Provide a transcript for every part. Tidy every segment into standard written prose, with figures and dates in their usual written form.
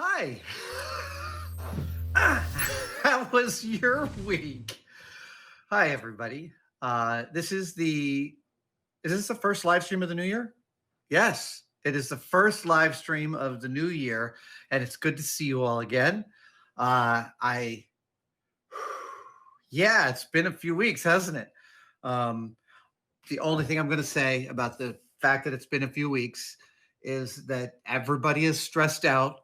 Hi. How was your week? Hi, everybody. Is this the first live stream of the new year? Yes, it is the first live stream of the new year, and it's good to see you all again. Yeah, it's been a few weeks, hasn't it? The only thing I'm going to say about the fact that it's been a few weeks is that everybody is stressed out,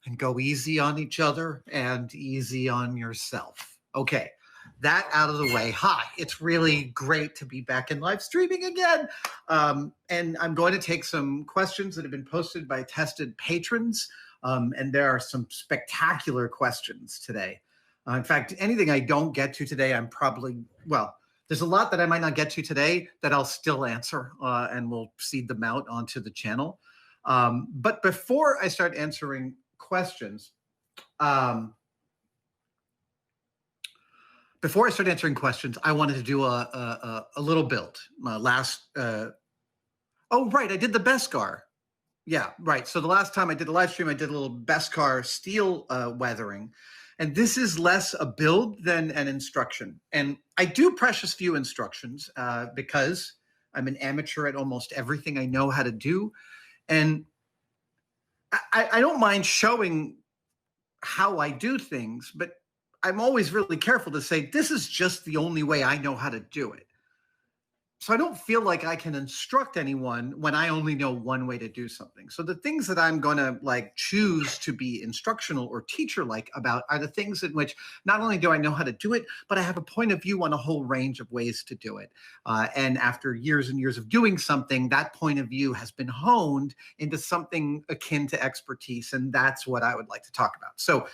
and go easy on each other and easy on yourself. Okay, that out of the way. Hi, it's really great to be back in live streaming again. And I'm going to take some questions that have been posted by tested patrons. And there are some spectacular questions today. In fact, anything I don't get to today, there's a lot that I might not get to today that I'll still answer, and we'll seed them out onto the channel. But before I start answering questions, I wanted to do a little build. I did the Beskar. Yeah, right. So the last time I did a live stream, I did a little Beskar steel weathering. And this is less a build than an instruction. And I do precious few instructions because I'm an amateur at almost everything I know how to do. And I don't mind showing how I do things, but I'm always really careful to say, this is just the only way I know how to do it. So I don't feel like I can instruct anyone when I only know one way to do something. So the things that I'm going to choose to be instructional or teacher-like about are the things in which not only do I know how to do it, but I have a point of view on a whole range of ways to do it. And after years and years of doing something, that point of view has been honed into something akin to expertise. And that's what I would like to talk about. So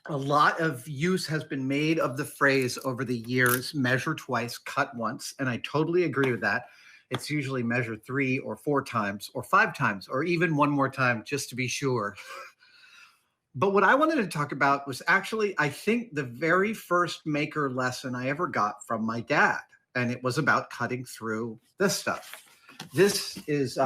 a lot of use has been made of the phrase over the years, measure twice, cut once. And I totally agree with that. It's usually measure 3 or 4 times or 5 times or even one more time just to be sure. But what I wanted to talk about was actually, I think, the very first maker lesson I ever got from my dad. And it was about cutting through this stuff. This is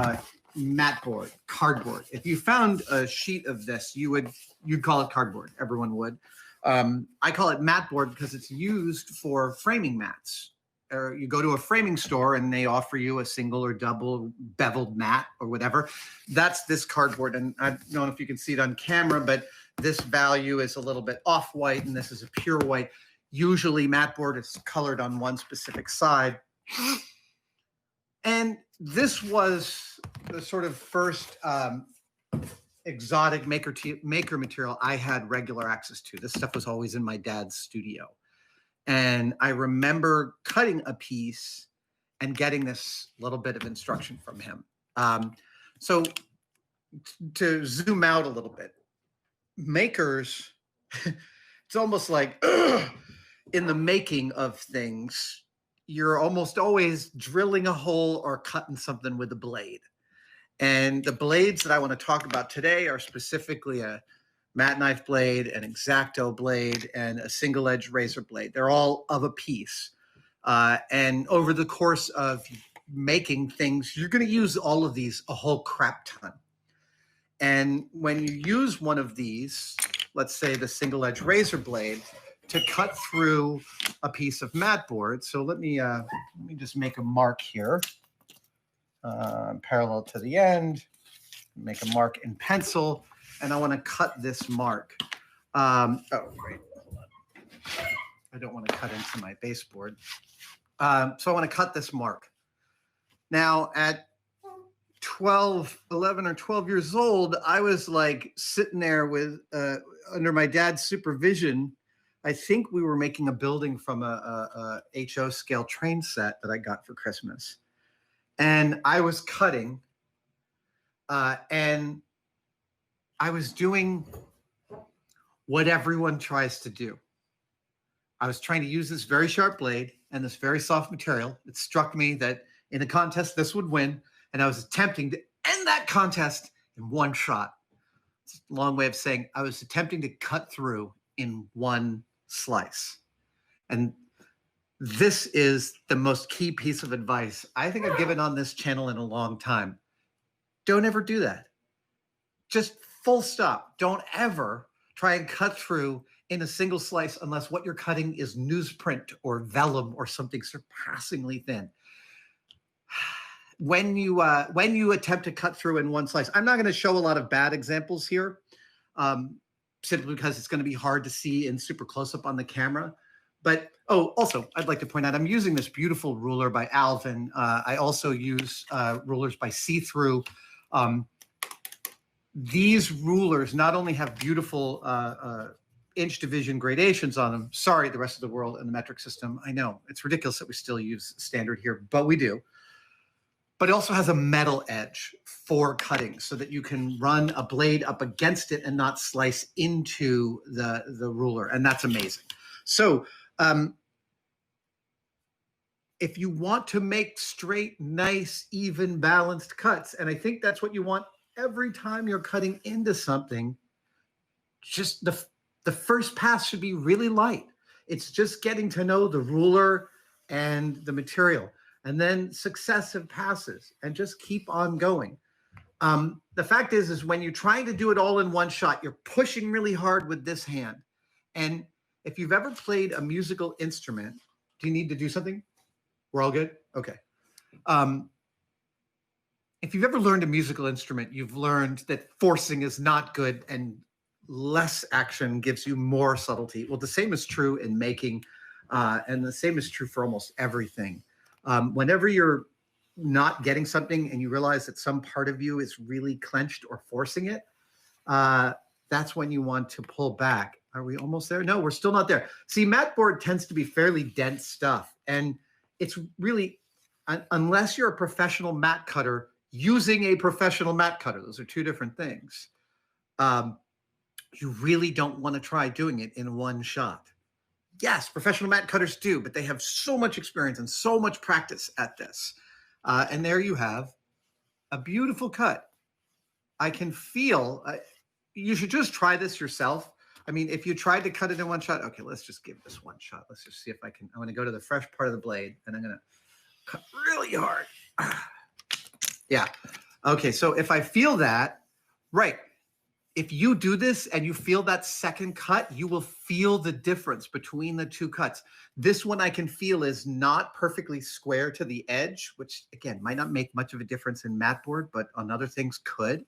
mat board, cardboard. If you found a sheet of this, you'd call it cardboard. Everyone would. I call it mat board because it's used for framing mats. Or you go to a framing store and they offer you a single or double beveled mat or whatever. That's this cardboard. And I don't know if you can see it on camera, but this value is a little bit off-white and this is a pure white. Usually mat board is colored on one specific side. And this was the sort of first exotic maker material I had regular access to. This stuff was always in my dad's studio. And I remember cutting a piece and getting this little bit of instruction from him. So to zoom out a little bit, makers, it's almost like in the making of things, you're almost always drilling a hole or cutting something with a blade. And the blades that I want to talk about today are specifically a mat knife blade, an X-Acto blade, and a single edge razor blade. They're all of a piece. And over the course of making things, you're going to use all of these a whole crap ton. And when you use one of these, let's say the single edge razor blade, to cut through a piece of mat board. So let me just make a mark here, parallel to the end. Make a mark in pencil, and I want to cut this mark. Hold on. I don't want to cut into my baseboard. So I want to cut this mark. Now, at 11 or 12 years old, I was sitting there with under my dad's supervision. I think we were making a building from a HO scale train set that I got for Christmas. And I was cutting, and I was doing what everyone tries to do. I was trying to use this very sharp blade and this very soft material. It struck me that in a contest, this would win. And I was attempting to end that contest in one shot. It's a long way of saying I was attempting to cut through in one slice. And this is the most key piece of advice I think I've given on this channel in a long time. Don't ever do that. Just full stop. Don't ever try and cut through in a single slice unless what you're cutting is newsprint or vellum or something surpassingly thin. When you attempt to cut through in one slice, I'm not going to show a lot of bad examples here, simply because it's going to be hard to see in super close up on the camera. But also, I'd like to point out I'm using this beautiful ruler by Alvin. I also use rulers by See-Through. These rulers not only have beautiful inch division gradations on them. Sorry, the rest of the world and the metric system. I know it's ridiculous that we still use standard here, but we do. But it also has a metal edge for cutting so that you can run a blade up against it and not slice into the ruler. And that's amazing. So if you want to make straight, nice, even, balanced cuts, and I think that's what you want every time you're cutting into something, just the first pass should be really light. It's just getting to know the ruler and the material, and then successive passes, and just keep on going. The fact is when you're trying to do it all in one shot, you're pushing really hard with this hand. And if you've ever played a musical instrument, do you need to do something? We're all good? Okay. If you've ever learned a musical instrument, you've learned that forcing is not good and less action gives you more subtlety. Well, the same is true in making, and the same is true for almost everything. Whenever you're not getting something and you realize that some part of you is really clenched or forcing it, that's when you want to pull back. Are we almost there? No, we're still not there. See, mat board tends to be fairly dense stuff. And it's really, unless you're a professional mat cutter using a professional mat cutter, those are two different things. You really don't want to try doing it in one shot. Yes, professional mat cutters do, but they have so much experience and so much practice at this. And there you have a beautiful cut. I can feel, you should just try this yourself. I mean, if you tried to cut it in one shot, okay, let's just give this one shot. Let's just see if I can. I'm going to go to the fresh part of the blade, and I'm going to cut really hard. Yeah. Okay, so if I feel that, right, if you do this and you feel that second cut, you will feel the difference between the two cuts. This one I can feel is not perfectly square to the edge, which, again, might not make much of a difference in mat board, but on other things could.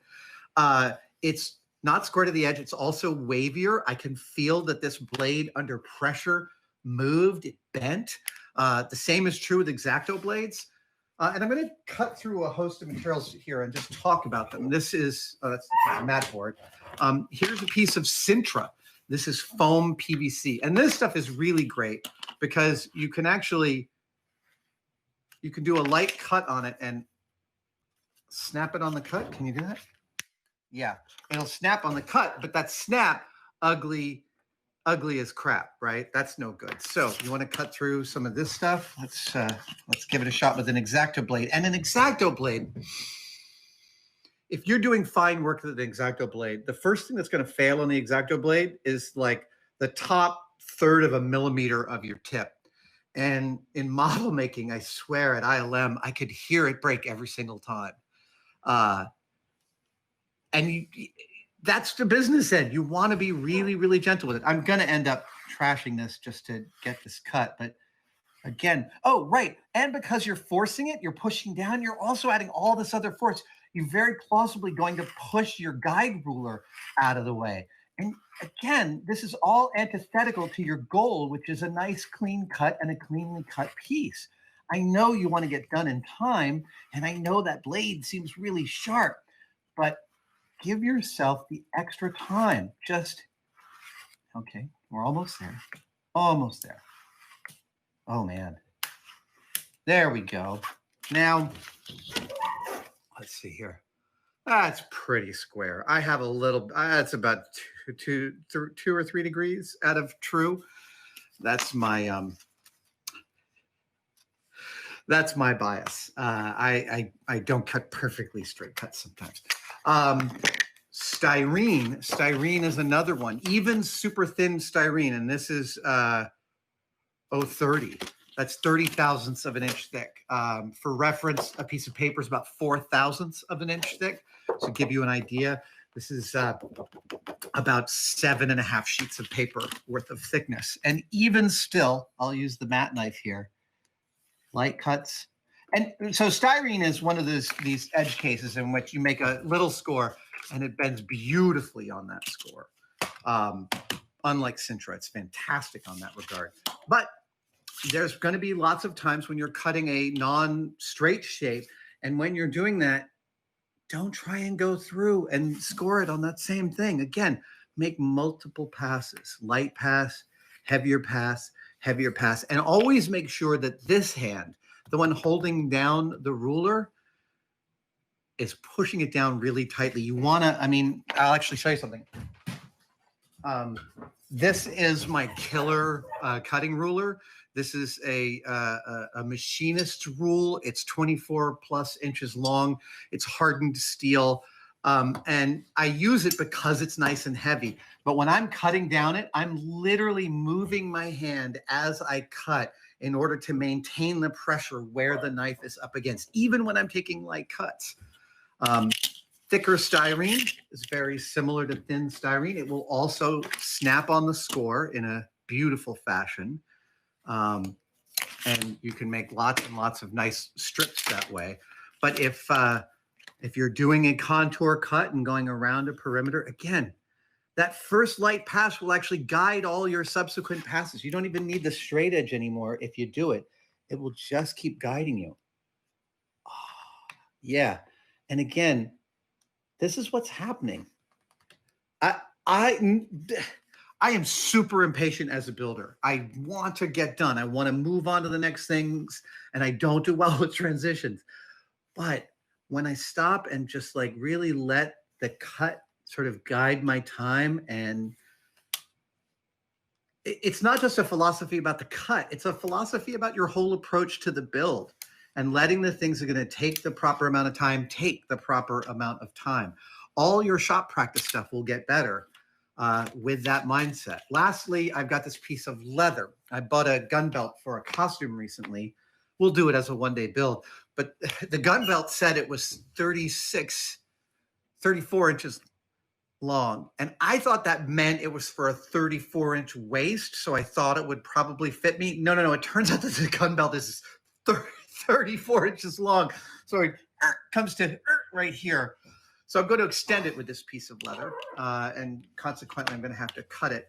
It's not square to the edge. It's also wavier. I can feel that this blade under pressure moved, it bent. The same is true with X-Acto blades. And I'm going to cut through a host of materials here and just talk about them. This is that's the mat board. Here's a piece of Sintra. This is foam PVC. And this stuff is really great because you can do a light cut on it and snap it on the cut. Can you do that? Yeah, it'll snap on the cut, but that snap, ugly as crap, right? That's no good. So you want to cut through some of this stuff. Let's give it a shot with an X-Acto blade. And an X-Acto blade, if you're doing fine work with an X-Acto blade, the first thing that's going to fail on the X-Acto blade is like the top third of a millimeter of your tip. And in model making, I swear at ILM, I could hear it break every single time. And that's the business end. You want to be really, really gentle with it. I'm going to end up trashing this just to get this cut. But again, oh, right. And because you're forcing it, you're pushing down, you're also adding all this other force. You're very plausibly going to push your guide ruler out of the way. And again, this is all antithetical to your goal, which is a nice clean cut and a cleanly cut piece. I know you want to get done in time, and I know that blade seems really sharp, but give yourself the extra time. Just, okay, we're almost there. Almost there. Oh, man. There we go. Now, let's see here. That's pretty square. I have a little, that's about two or 3 degrees out of true. That's my bias. I don't cut perfectly straight cuts sometimes. Styrene is another one, even super thin styrene. And this is 030. That's 30 thousandths of an inch thick. For reference, a piece of paper is about 4 thousandths of an inch thick. So give you an idea. This is about 7.5 sheets of paper worth of thickness. And even still, I'll use the matte knife here. Light cuts. And so styrene is one of these edge cases in which you make a little score and it bends beautifully on that score. Unlike Sintra, it's fantastic on that regard. But there's going to be lots of times when you're cutting a non-straight shape. And when you're doing that, don't try and go through and score it on that same thing. Again, make multiple passes, light pass, heavier pass, heavier pass, and always make sure that this hand, the one holding down the ruler, is pushing it down really tightly. You want to, I mean, I'll actually show you something. This is my killer cutting ruler. This is a machinist rule. It's 24 plus inches long. It's hardened steel. And I use it because it's nice and heavy. But when I'm cutting down it, I'm literally moving my hand as I cut in order to maintain the pressure where the knife is up against, even when I'm taking light cuts. Thicker styrene is very similar to thin styrene. It will also snap on the score in a beautiful fashion. And you can make lots and lots of nice strips that way. But if you're doing a contour cut and going around a perimeter, again, that first light pass will actually guide all your subsequent passes. You don't even need the straight edge anymore if you do it. It will just keep guiding you. Oh, yeah. And again, this is what's happening. I am super impatient as a builder. I want to get done. I want to move on to the next things, and I don't do well with transitions. But when I stop and just like really let the cut sort of guide my time, and it's not just a philosophy about the cut, it's a philosophy about your whole approach to the build, and letting the things that are going to take the proper amount of time take the proper amount of time. All your shop practice stuff will get better with that mindset. Lastly, I've got this piece of leather. I bought a gun belt for a costume recently. We'll do it as a one-day build. But the gun belt said it was 34 inches long. And I thought that meant it was for a 34-inch waist. So I thought it would probably fit me. No. It turns out that the gun belt is 34 inches long. So it comes to right here. So I'm going to extend it with this piece of leather, and consequently, I'm going to have to cut it.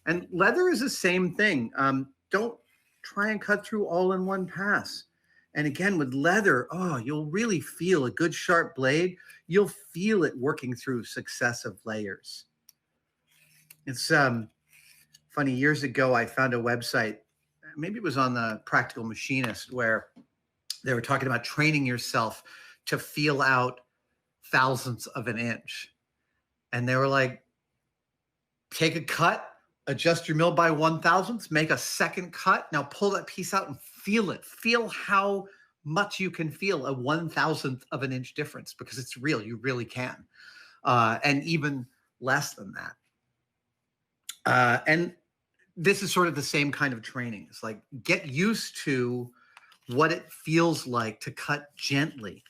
And leather is the same thing. Don't try and cut through all in one pass. And again, with leather, you'll really feel a good sharp blade. You'll feel it working through successive layers. It's funny, years ago, I found a website, maybe it was on the Practical Machinist, where they were talking about training yourself to feel out thousandths of an inch. And they were like, take a cut, adjust your mill by 1/1000th, make a second cut. Now pull that piece out and feel it. Feel how much you can feel a 1/1000th of an inch difference, because it's real. You really can. And even less than that. And this is sort of the same kind of training. It's like, get used to what it feels like to cut gently.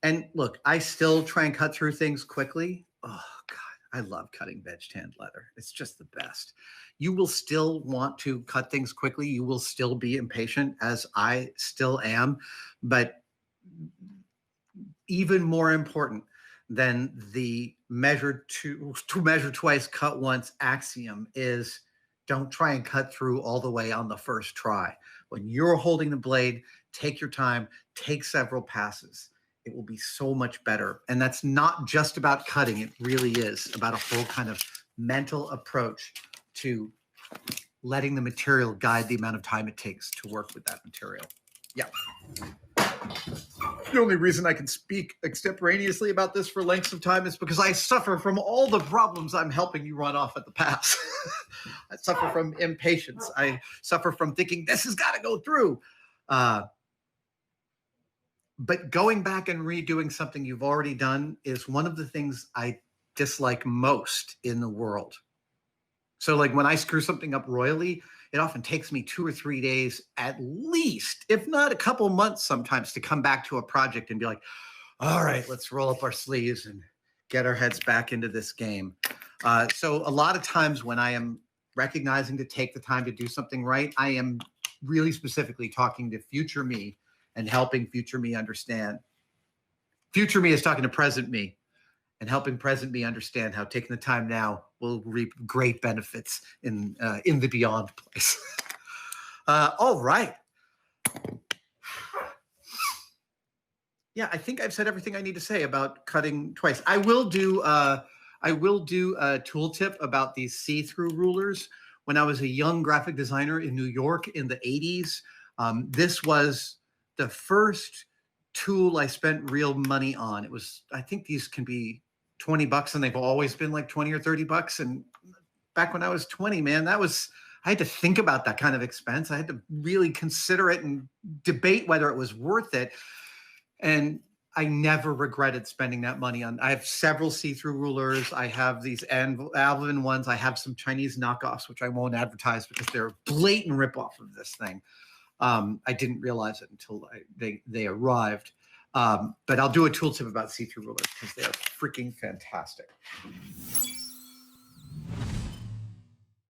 And look, I still try and cut through things quickly. Oh, God, I love cutting veg-tanned leather. It's just the best. You will still want to cut things quickly. You will still be impatient, as I still am. But even more important than the measure twice, cut once axiom is don't try and cut through all the way on the first try. When you're holding the blade, take your time, take several passes. It will be so much better. And that's not just about cutting. It really is about a whole kind of mental approach to letting the material guide the amount of time it takes to work with that material. Yeah. The only reason I can speak extemporaneously about this for lengths of time is because I suffer from all the problems I'm helping you run off at the pass. I suffer from impatience. I suffer from thinking this has got to go through. But going back and redoing something you've already done is one of the things I dislike most in the world. So like when I screw something up royally, it often takes me 2 or 3 days at least, if not a couple months sometimes, to come back to a project and be like, All right, let's roll up our sleeves and get our heads back into this game. So a lot of times when I am recognizing to take the time to do something right, I am really specifically talking to future me and helping future me understand. Future me is talking to present me and helping present me understand how taking the time now will reap great benefits in the beyond place. All right. Yeah, I think I've said everything I need to say about cutting twice. I will do a tooltip about these see-through rulers. When I was a young graphic designer in New York in the 80s, this was the first tool I spent real money on. It was, I think these can be $20 and they've always been like 20 or $30. And back when I was 20, man, I had to think about that kind of expense. I had to really consider it and debate whether it was worth it. And I never regretted spending that money on. I have several see-through rulers. I have these Alvin ones. I have some Chinese knockoffs, which I won't advertise because they're a blatant ripoff of this thing. I didn't realize it until they arrived. But I'll do a tooltip about see-through rulers because they are freaking fantastic.